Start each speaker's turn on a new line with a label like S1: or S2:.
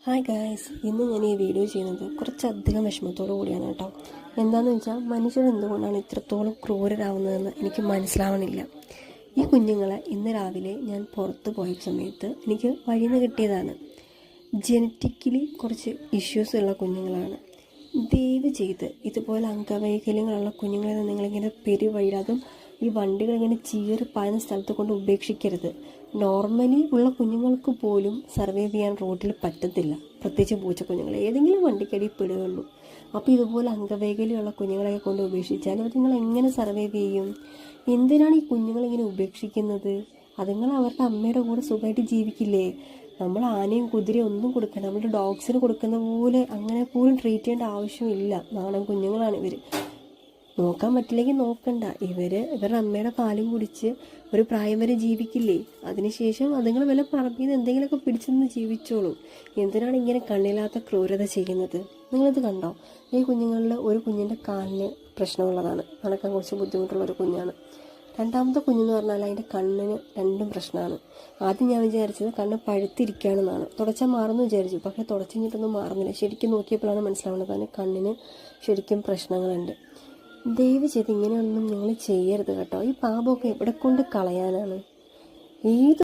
S1: Hi guys, ഇന്ന് ഞാൻ ഈ വീഡിയോ ചെയ്യുന്നത് കുറച്ചധികം വിഷമത്തോടു കൂടിയാണ് കേട്ടോ. എന്താണെന്ന് വെച്ചാൽ മനുഷ്യർ എന്തുകൊണ്ടാണ് ഇത്രത്തോളം ക്രൂരരാകുന്നതെന്ന് എനിക്ക് മനസ്സിലാവണില്ല. ഈ കുഞ്ഞുങ്ങളെ ഇന്ന് രാവിലെ ഞാൻ പുറത്ത് പോയ സമയത്ത് എനിക്ക് വഴിയിൽ നിന്ന് കിട്ടിയതാണ്. ജനറ്റിക്കലി കുറച്ച് ഇഷ്യൂസ് ഉള്ള കുഞ്ഞുങ്ങളാണ്. ദയവ് ചെയ്ത് ഇതുപോലെ അംഗവൈകല്യങ്ങളുള്ള കുഞ്ഞുങ്ങളെ നിങ്ങളിങ്ങനെ പെരുവഴിയാതും ഈ വണ്ടികളിങ്ങനെ ചീറി പായുന്ന സ്ഥലത്ത് കൊണ്ട് ഉപേക്ഷിക്കരുത്. നോർമലി ഉള്ള കുഞ്ഞുങ്ങൾക്ക് പോലും സർവൈവ് ചെയ്യാൻ റോഡിൽ പറ്റത്തില്ല, പ്രത്യേകിച്ച് പൂച്ച കുഞ്ഞുങ്ങൾ ഏതെങ്കിലും വണ്ടിക്കടി പെടുകയുള്ളൂ. അപ്പോൾ ഇതുപോലെ അംഗവൈകല്യമുള്ള കുഞ്ഞുങ്ങളെയൊക്കെ കൊണ്ട് ഉപേക്ഷിച്ചാൽ നിങ്ങൾ എങ്ങനെ സർവൈവ് ചെയ്യും? എന്തിനാണ് ഈ കുഞ്ഞുങ്ങളിങ്ങനെ ഉപേക്ഷിക്കുന്നത്? അതുങ്ങൾ അവരുടെ അമ്മയുടെ കൂടെ സുഖമായിട്ട് ജീവിക്കില്ലേ? നമ്മൾ ആനയും കുതിരയും ഒന്നും കൊടുക്കണം, നമ്മുടെ ഡോഗ്സിന് കൊടുക്കുന്ന പോലെ അങ്ങനെ പോലും ട്രീറ്റ് ചെയ്യേണ്ട ആവശ്യമില്ല. നാടൻ കുഞ്ഞുങ്ങളാണ് ഇവർ. നോക്കാൻ പറ്റില്ലെങ്കിൽ നോക്കണ്ട. ഇവരുടെ അമ്മയുടെ പാലും കുടിച്ച് ഒരു പ്രായം വരെ ജീവിക്കില്ലേ? അതിനുശേഷം അതുങ്ങൾ വല്ല പറമ്പിൽ നിന്ന് എന്തെങ്കിലുമൊക്കെ പിടിച്ചെന്ന് ജീവിച്ചോളൂ. എന്തിനാണ് ഇങ്ങനെ കണ്ണില്ലാത്ത ക്രൂരത ചെയ്യുന്നത്? നിങ്ങളിത് കണ്ടോ? ഈ കുഞ്ഞുങ്ങളിൽ ഒരു കുഞ്ഞിൻ്റെ കാലിന് പ്രശ്നമുള്ളതാണ്, നടക്കാൻ കുറച്ച് ബുദ്ധിമുട്ടുള്ള ഒരു കുഞ്ഞാണ്. രണ്ടാമത്തെ കുഞ്ഞെന്ന് പറഞ്ഞാൽ അതിൻ്റെ കണ്ണിന് രണ്ടും പ്രശ്നമാണ്. ആദ്യം ഞാൻ വിചാരിച്ചത് കണ്ണ് പഴുത്തിരിക്കുകയാണെന്നാണ്. തുടച്ചാൽ മാറുമെന്ന് വിചാരിച്ചു, പക്ഷേ തുടച്ചു കഴിഞ്ഞിട്ടൊന്നും മാറുന്നില്ല. ശരിക്കും നോക്കിയപ്പോഴാണ് മനസ്സിലാവുന്നത് അതിന് കണ്ണിന് ശരിക്കും പ്രശ്നങ്ങളുണ്ട്. ദയവ് ചെയ്ത് ഇങ്ങനെയൊന്നും നിങ്ങൾ ചെയ്യരുത് കേട്ടോ. ഈ പാപമൊക്കെ എവിടെ കൊണ്ട് കളയാനാണ്? ഏത്